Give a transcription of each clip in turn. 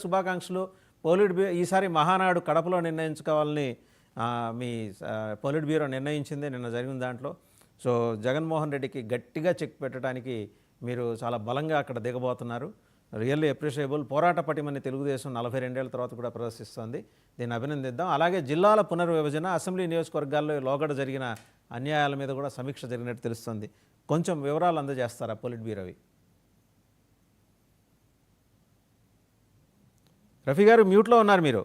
శుభాకాంక్షలు. ఈసారి మహానాడు కడపలో నిర్ణయించుకోవాలని మీ పొలిట్ బ్యూరో నిర్ణయించింది నిన్న జరిగిన దాంట్లో. సో జగన్మోహన్ రెడ్డికి గట్టిగా చెక్ పెట్టడానికి మీరు చాలా బలంగా అక్కడ దిగబోతున్నారు. Really appreciable. పోరాట పటిమని తెలుగుదేశం 42 ఏళ్ల తర్వాత కూడా ప్రదర్శిస్తోంది. దీన్ని అభినందిద్దాం. అలాగే జిల్లాల పునర్విభజన, అసెంబ్లీ నియోజకవర్గాల్లో లోగడ జరిగిన అన్యాయాల మీద కూడా సమీక్ష జరిగినట్టు తెలుస్తుంది. కొంచెం వివరాలు అందజేస్తారా పొలిట్ బ్యూరోవి? రఫీ గారు మ్యూట్లో ఉన్నారు మీరు.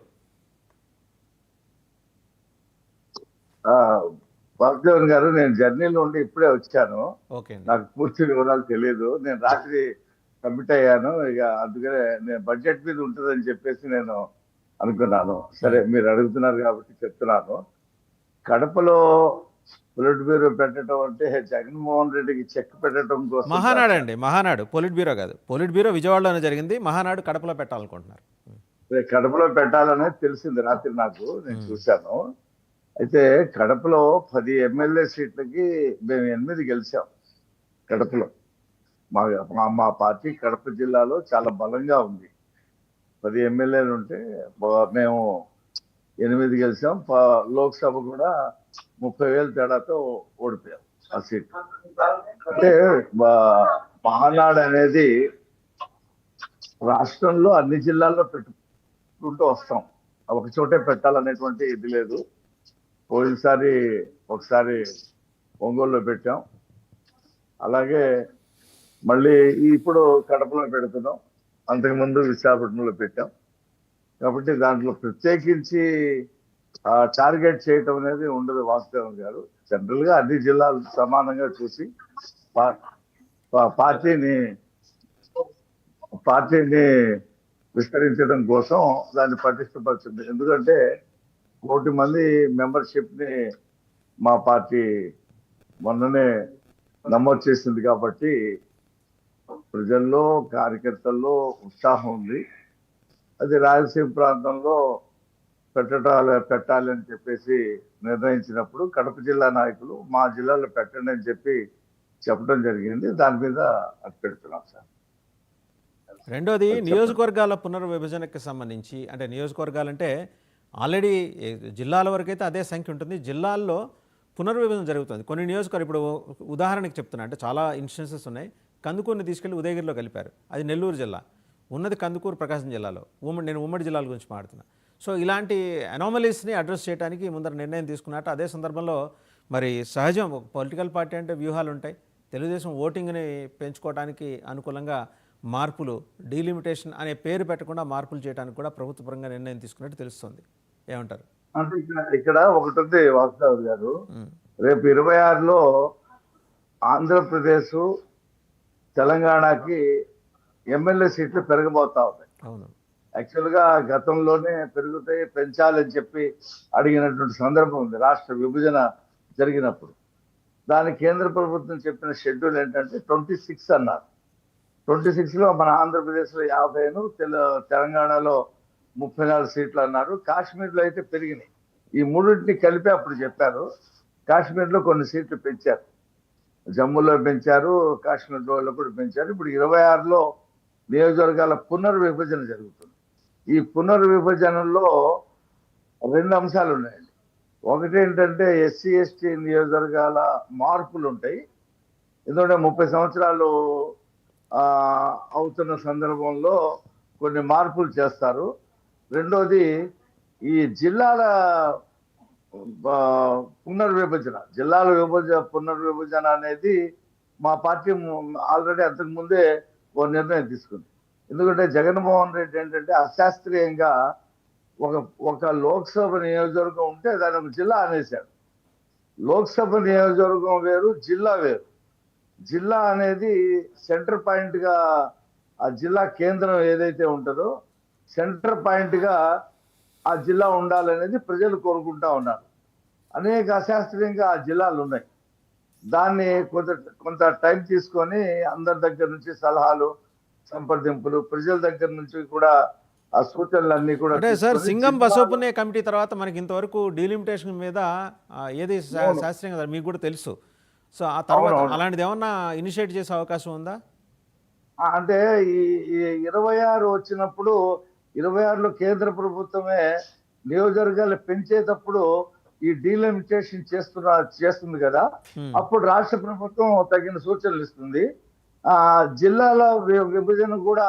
వాసుదేవన్ గారు, నేను జర్నీలో ఉండి ఇప్పుడే వచ్చాను. ఓకే, నాకు పూర్తి వివరాలు తెలియదు. నేను రాత్రి కమిట్ అయ్యాను. ఇక అందుకనే నేను బడ్జెట్ మీద ఉంటుందని చెప్పేసి నేను అనుకున్నాను. సరే, మీరు అడుగుతున్నారు కాబట్టి చెప్తున్నాను. కడపలో పొలిట్ బ్యూరో పెట్టడం అంటే జగన్మోహన్ రెడ్డికి చెక్ పెట్టడం కోసం. మహానాడు అండి, మహానాడు పొలిట్ బ్యూరో కాదు. పొలిట్ బ్యూరో విజయవాడలోనే జరిగింది, మహానాడు కడపలో పెట్టాలనుకుంటున్నారు. కడపలో పెట్టాలనేది తెలిసింది రాత్రి నాకు, నేను చూశాను. అయితే కడపలో 10 ఎమ్మెల్యే సీట్లకి మేము 8 గెలిచాం కడపలో. మా పార్టీ కడప జిల్లాలో చాలా బలంగా ఉంది. 10 ఎమ్మెల్యేలు ఉంటే మేము 8 గెలిచాం. లోక్సభ కూడా 30,000 తేడాతో ఓడిపోయాం ఆ సీట్. అంటే మహానాడు అనేది రాష్ట్రంలో అన్ని జిల్లాల్లో పెట్టుకుంటూ వస్తాం. ఒక చోటే పెట్టాలనేటువంటి ఇది లేదు. పోయినసారి ఒకసారి ఒంగోలులో పెట్టాం, అలాగే మళ్ళీ ఇప్పుడు కడపలో పెడుతున్నాం, అంతకుముందు విశాఖపట్నంలో పెట్టాం. కాబట్టి దాంట్లో ప్రత్యేకించి టార్గెట్ చేయటం అనేది ఉండదు వాసుదేవన్ గారు. జనరల్ గా అన్ని జిల్లాలు సమానంగా చూసి పార్టీని విస్తరించడం కోసం దాన్ని పటిష్టపరిచింది. ఎందుకంటే 1 కోటి మంది మెంబర్షిప్ ని మా పార్టీ మొన్ననే నమోదు చేసింది. కాబట్టి ప్రజల్లో, కార్యకర్తల్లో ఉత్సాహం ఉంది. అది రాయలసీమ ప్రాంతంలో పెట్టాలి అని చెప్పేసి నిర్ణయించినప్పుడు కడప జిల్లా నాయకులు మా జిల్లాలో పెట్టండి అని చెప్పడం జరిగింది. దాని మీద అది పెడుతున్నాం సార్. రెండోది, నియోజకవర్గాల పునర్విభజనకి సంబంధించి, అంటే నియోజకవర్గాలంటే ఆల్రెడీ జిల్లాల వరకు అయితే అదే సంఖ్య ఉంటుంది. జిల్లాల్లో పునర్విభజన జరుగుతుంది. కొన్ని నియోజకవర్గాలు, ఇప్పుడు ఉదాహరణకి చెప్తున్నా, అంటే చాలా ఇన్స్టెన్సెస్ ఉన్నాయి. కందుకూరుని తీసుకెళ్లి ఉదయగిరిలో కలిపారు, అది నెల్లూరు జిల్లా. ఉన్నది కందుకూరు ప్రకాశం జిల్లాలో. నేను ఉమ్మడి జిల్లాల గురించి మాట్లాడుతున్నా. సో ఇలాంటి అనామలీస్ని అడ్రస్ చేయడానికి ముందర నిర్ణయం తీసుకున్నట్టు. అదే సందర్భంలో మరి సహజం, ఒక పొలిటికల్ పార్టీ అంటే వ్యూహాలు ఉంటాయి. తెలుగుదేశం ఓటింగ్ని పెంచుకోవడానికి అనుకూలంగా మార్పులు, డీలిమిటేషన్ అనే పేరు పెట్టకుండా మార్పులు చేయడానికి కూడా ప్రభుత్వపరంగా నిర్ణయం తీసుకున్నట్టు తెలుస్తుంది. ఏమంటారు? అంటే ఇక్కడ ఒకటి ఉంది వాసుదేవ్ గారు, రేపు 26లో ఆంధ్రప్రదేశ్, తెలంగాణకి ఎమ్మెల్యే సీట్లు పెరగబోతా ఉన్నాయి. అవును, యాక్చువల్గా గతంలోనే పెంచాలని చెప్పి అడిగినటువంటి సందర్భం ఉంది రాష్ట్ర విభజన జరిగినప్పుడు. దాని కేంద్ర ప్రభుత్వం చెప్పిన షెడ్యూల్ ఏంటంటే 26 అన్నారు. 26లో మన ఆంధ్రప్రదేశ్లో 50, తెలంగాణలో 34 సీట్లు అన్నారు. కాశ్మీర్లో అయితే పెరిగినాయి. ఈ మూడింటిని కలిపి అప్పుడు చెప్పారు. కాశ్మీర్లో కొన్ని సీట్లు పెంచారు, జమ్మూలో పెంచారు, కాశ్మీర్లో కూడా పెంచారు. ఇప్పుడు 26లో నియోజకవర్గాల పునర్విభజన జరుగుతుంది. ఈ పునర్విభజనలో 2 అంశాలు ఉన్నాయండి. ఒకటి ఏంటంటే ఎస్సీ ఎస్టీ నియోజకవర్గాల మార్పులు ఉంటాయి. ఎందుకంటే 30 సంవత్సరాలు అవుతున్న సందర్భంలో కొన్ని మార్పులు చేస్తారు. రెండోది, ఈ జిల్లాల పునర్విభజన అనేది మా పార్టీ ఆల్రెడీ అంతకుముందే ఓ నిర్ణయం తీసుకుంది. ఎందుకంటే జగన్మోహన్ రెడ్డి ఏంటంటే అశాస్త్రీయంగా ఒక లోక్సభ నియోజకవర్గం ఉంటే దాని ఒక జిల్లా అనేసాడు. లోక్సభ నియోజకవర్గం వేరు, జిల్లా వేరు. జిల్లా అనేది సెంటర్ పాయింట్ గా, ఆ జిల్లా కేంద్రం ఏదైతే ఉంటుందో సెంటర్ పాయింట్ గా ఆ జిల్లా ఉండాలనేది ప్రజలు కోరుకుంటా ఉన్నారు. అనేక అశాస్త్రీయంగా ఆ జిల్లాలు ఉన్నాయి. దాన్ని కొంత టైం తీసుకొని అందరి దగ్గర నుంచి సలహాలు, సంప్రదింపులు, ప్రజల దగ్గర నుంచి కూడా ఆ సూచనలన్నీ కూడా. అంటే సార్, సింగం బసవపుణ్య కమిటీ తర్వాత మనకి ఇంతవరకు డీలిమిటేషన్ మీద ఏది శాస్త్రీయంగా మీకు కూడా తెలుసు. సో ఆ తర్వాత అలాంటిది ఏమన్నా ఇనిషియేట్ చేసే అవకాశం ఉందా? అంటే ఈ 26 వచ్చినప్పుడు 26లో కేంద్ర ప్రభుత్వమే నియోజకవర్గాలు పెంచేటప్పుడు ఈ డీలిమిటేషన్ చేస్తుంది కదా, అప్పుడు రాష్ట్ర ప్రభుత్వం తగిన సూచనలు ఇస్తుంది. జిల్లాల విభజన కూడా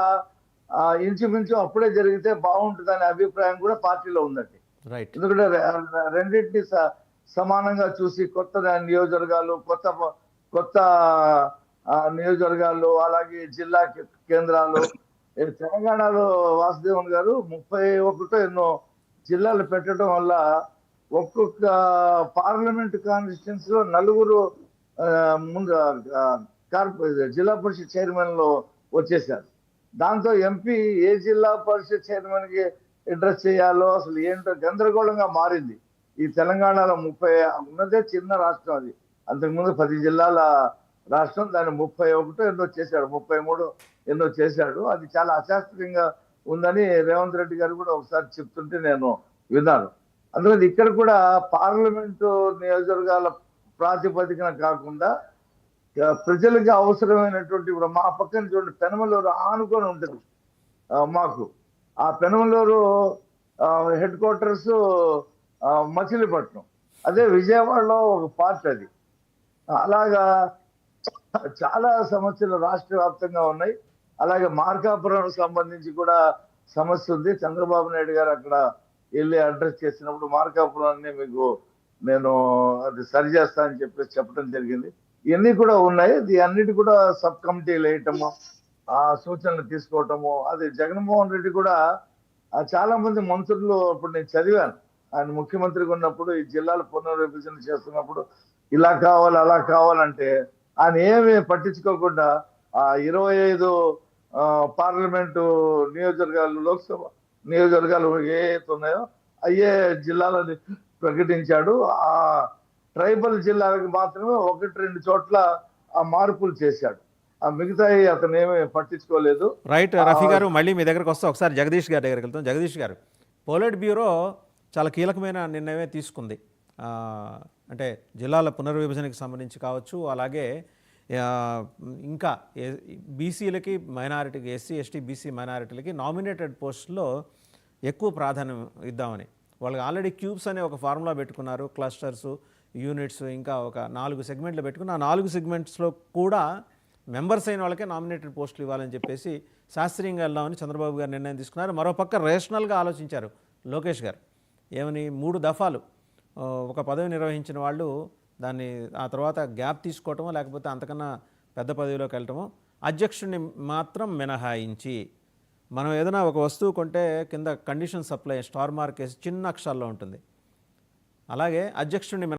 ఇంచుమించు అప్పుడే జరిగితే బాగుంటుందనే అభిప్రాయం కూడా పార్టీలో ఉందండి. రైట్. ఎందుకంటే రెండింటిని సమానంగా చూసి కొత్త నియోజకవర్గాలు, కొత్త కొత్త నియోజకవర్గాలు, అలాగే జిల్లా కేంద్రాలు. తెలంగాణలో వాసుదేవన్ గారు 31 ఎన్నో జిల్లాలు పెట్టడం వల్ల ఒక్కొక్క పార్లమెంట్ కాన్స్టిట్యున్సీలో 4 ముందు జిల్లా పరిషత్ చైర్మన్లు వచ్చేసారు. దాంతో ఎంపీ ఏ జిల్లా పరిషత్ చైర్మన్ కి అడ్రస్ చేయాలో అసలు ఏంటో గందరగోళంగా మారింది. ఈ తెలంగాణలో 30 ఉన్నదే చిన్న రాష్ట్రం, అది అంతకుముందు 10 జిల్లాల రాష్ట్రం, దాన్ని 31 ఎన్నో చేశాడు, 33 ఎన్నో చేశాడు. అది చాలా అశాస్త్రీయంగా ఉందని రేవంత్ రెడ్డి గారు కూడా ఒకసారి చెప్తుంటే నేను విన్నాను. అందుకని ఇక్కడ కూడా పార్లమెంటు నియోజకవర్గాల ప్రాతిపదికన కాకుండా ప్రజలకు అవసరమైనటువంటి, ఇప్పుడు మా పక్కన చూడండి పెనమలూరు ఆనుకొని ఉంటుంది మాకు. ఆ పెనమలూరు హెడ్ క్వార్టర్స్ మచిలీపట్నం, అదే విజయవాడలో ఒక పార్ట్ అది. అలాగా చాలా సమస్యలు రాష్ట్ర వ్యాప్తంగా ఉన్నాయి. అలాగే మార్కాపురం సంబంధించి కూడా సమస్య ఉంది. చంద్రబాబు నాయుడు గారు అక్కడ వెళ్ళి అడ్రస్ చేసినప్పుడు మార్కాపురాన్ని మీకు నేను అది సరి చేస్తా అని చెప్పేసి చెప్పడం జరిగింది. ఇవన్నీ కూడా ఉన్నాయి. అన్నిటి కూడా సబ్ కమిటీలు వేయటము, ఆ సూచనలు తీసుకోవటము. అది జగన్మోహన్ రెడ్డి కూడా చాలా మంది మంత్రులు, ఇప్పుడు నేను చదివాను, ఆయన ముఖ్యమంత్రిగా ఉన్నప్పుడు ఈ జిల్లాల పునర్విభజన చేస్తున్నప్పుడు ఇలా కావాలి అలా కావాలంటే ఆయన ఏమి పట్టించుకోకుండా ఆ 25 పార్లమెంటు నియోజకవర్గాలు, లోక్సభ నియోజకవర్గాలు ఏవైతే ఉన్నాయో అయ్యే జిల్లాలని ప్రకటించాడు. ఆ ట్రైబల్ జిల్లాలకు మాత్రమే 1-2 చోట్ల ఆ మార్పులు చేశాడు. ఆ మిగతాయి అతను ఏమీ పట్టించుకోలేదు. రైట్ రఫీ గారు, మళ్ళీ మీ దగ్గరకు వస్తే ఒకసారి జగదీష్ గారి దగ్గరికి వెళ్తాం. జగదీష్ గారు, పోలిట్ బ్యూరో చాలా కీలకమైన నిర్ణయమే తీసుకుంది. అంటే జిల్లాల పునర్విభజనకి సంబంధించి కావచ్చు, అలాగే ఇంకా బీసీలకి, మైనారిటీకి, ఎస్సీ ఎస్టీ బీసీ మైనారిటీలకి నామినేటెడ్ పోస్టుల్లో ఎక్కువ ప్రాధాన్యం ఇద్దామని వాళ్ళకి ఆల్రెడీ క్యూబ్స్ అనే ఒక ఫార్ములా పెట్టుకున్నారు. క్లస్టర్స్, యూనిట్స్, ఇంకా ఒక 4 సెగ్మెంట్లు పెట్టుకుని ఆ 4 సెగ్మెంట్స్లో కూడా మెంబర్స్ అయిన వాళ్ళకే నామినేటెడ్ పోస్టులు ఇవ్వాలని చెప్పేసి శాస్త్రీయంగా వెళ్దామని చంద్రబాబు గారు నిర్ణయం తీసుకున్నారు. మరోపక్క రేషనల్గా ఆలోచించారు లోకేష్ గారు. ఏమని 3 దఫాలు ఒక పదవి నిర్వహించిన వాళ్ళు దాన్ని ఆ తర్వాత గ్యాప్ తీసుకోవటమో లేకపోతే అంతకన్నా పెద్ద పదవిలోకి వెళ్ళటమో, అధ్యక్షుడిని మాత్రం మినహాయించి మనం ఏదైనా ఒక వస్తువు కొంటే కింద కండిషన్ సప్లై స్టార్ మార్క్ వేసి చిన్న అక్షరాల్లో ఉంటుంది. అలాగే అధ్యక్షుడిని